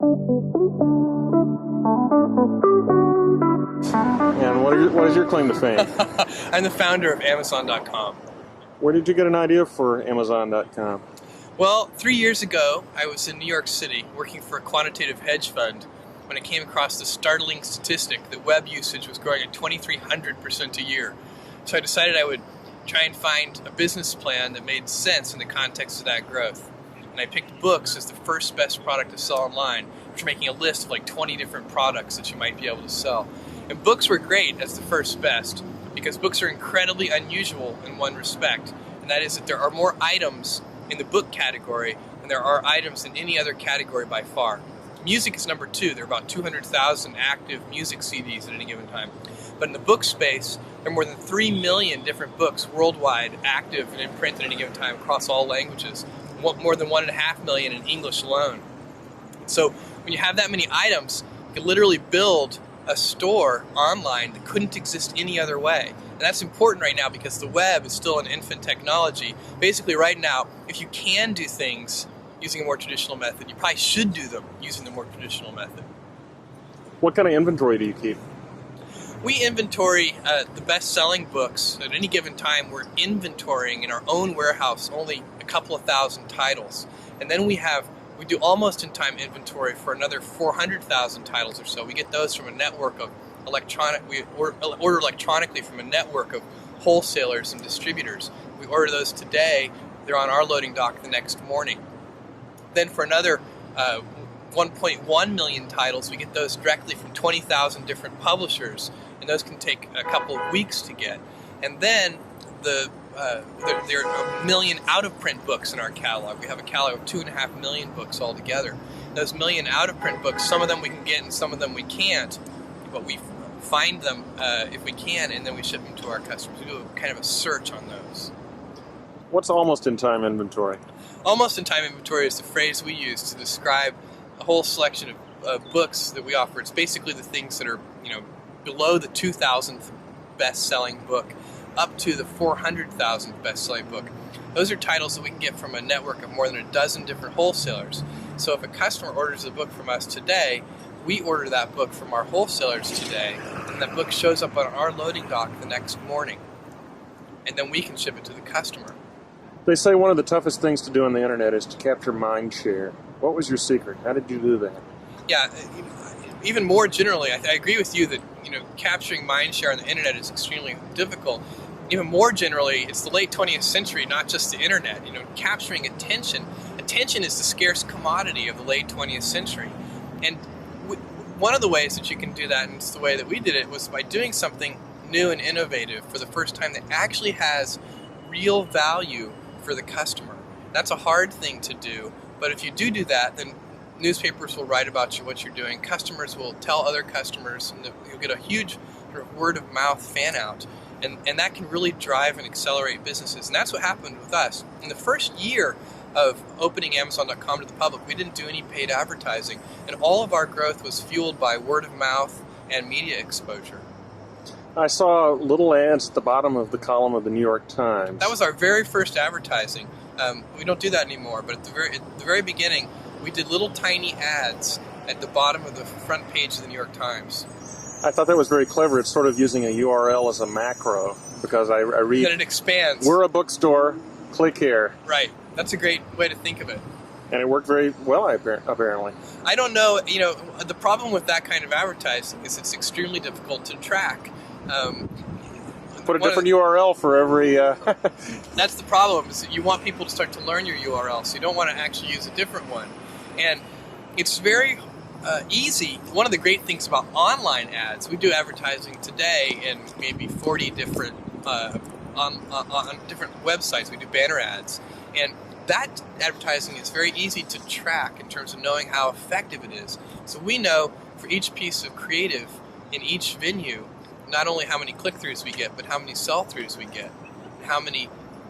And what is your claim to fame? I'm the founder of Amazon.com. Where did you get an idea for Amazon.com? Well, 3 years ago, I was in New York City working for a quantitative hedge fund when I came across the startling statistic that web usage was growing at 2,300% a year. So I decided I would try and find a business plan that made sense in the context of that growth. And I picked books as the first best product to sell online, which making a list of like 20 different products that you might be able to sell. And books were great as the first best because books are incredibly unusual in one respect, and that is that there are more items in the book category than there are items in any other category by far. Music is number 2. There are about 200,000 active music CDs at any given time. But in the book space, there are more than 3 million different books worldwide active and in print at any given time across all languages, more than 1.5 million in English alone. So when you have that many items, you can literally build a store online that couldn't exist any other way. And that's important right now because the web is still an infant technology. Basically right now, if you can do things using a more traditional method, you probably should do them using the more traditional method. What kind of inventory do you keep? We inventory the best-selling books. At any given time, we're inventorying in our own warehouse only a couple of thousand titles. And then we do almost in-time inventory for another 400,000 titles or so. We get those from a network of we order electronically from a network of wholesalers and distributors. We order those today. They're on our loading dock the next morning. Then for another 1.1 million titles, we get those directly from 20,000 different publishers, and those can take a couple of weeks to get. And then there are 1 million out-of-print books in our catalog. We have a catalog of 2.5 million books altogether. Those 1 million out-of-print books, some of them we can get and some of them we can't, but we find them if we can, and then we ship them to our customers. We do kind of a search on those. What's almost-in-time inventory? Almost-in-time inventory is the phrase we use to describe a whole selection of books that we offer. It's basically the things that are, below the 2,000th best-selling book up to the 400,000th best-selling book. Those are titles that we can get from a network of more than a dozen different wholesalers. So if a customer orders a book from us today, we order that book from our wholesalers today, and that book shows up on our loading dock the next morning. And then we can ship it to the customer. They say one of the toughest things to do on the internet is to capture mind share. What was your secret? How did you do that? Yeah, even more generally, I agree with you that capturing mind share on the internet is extremely difficult. Even more generally, it's the late 20th century, not just the internet. Capturing attention. Attention is the scarce commodity of the late 20th century. And one of the ways that you can do that, and it's the way that we did it, was by doing something new and innovative for the first time that actually has real value for the customer. That's a hard thing to do, but if you do that, then newspapers will write about you, what you're doing. Customers will tell other customers, and you'll get a huge sort of word-of-mouth fan-out. And that can really drive and accelerate businesses. And that's what happened with us. In the first year of opening Amazon.com to the public, we didn't do any paid advertising. And all of our growth was fueled by word-of-mouth and media exposure. I saw little ads at the bottom of the column of the New York Times. That was our very first advertising. We don't do that anymore, but at the very beginning, we did little tiny ads at the bottom of the front page of the New York Times. I thought that was very clever. It's sort of using a URL as a macro, because I read... That it expands. We're a bookstore, click here. Right. That's a great way to think of it. And it worked very well, apparently. I don't know, the problem with that kind of advertising is it's extremely difficult to track. Put a different URL for every... That's the problem, is that you want people to start to learn your URL, so you don't want to actually use a different one. And it's very easy. One of the great things about online ads, we do advertising today in maybe 40 different, on different websites. We do banner ads. And that advertising is very easy to track in terms of knowing how effective it is. So we know for each piece of creative in each venue, not only how many click-throughs we get, but how many sell-throughs we get, how many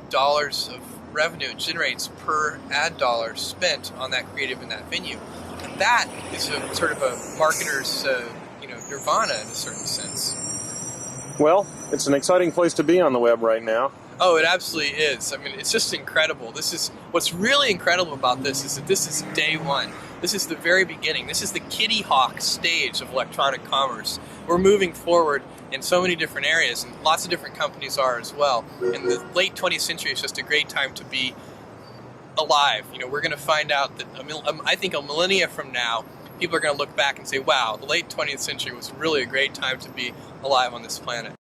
dollars of revenue it generates per ad dollar spent on that creative in that venue. And that is a sort of a marketer's nirvana in a certain sense. Well, it's an exciting place to be on the web right now. Oh, it absolutely is. I mean, it's just incredible. What's really incredible about this is that this is day one. This is the very beginning. This is the Kitty Hawk stage of electronic commerce. We're moving forward in so many different areas, and lots of different companies are as well. And the late 20th century is just a great time to be alive. You know, we're going to find out that, I think a millennia from now, people are going to look back and say, wow, the late 20th century was really a great time to be alive on this planet.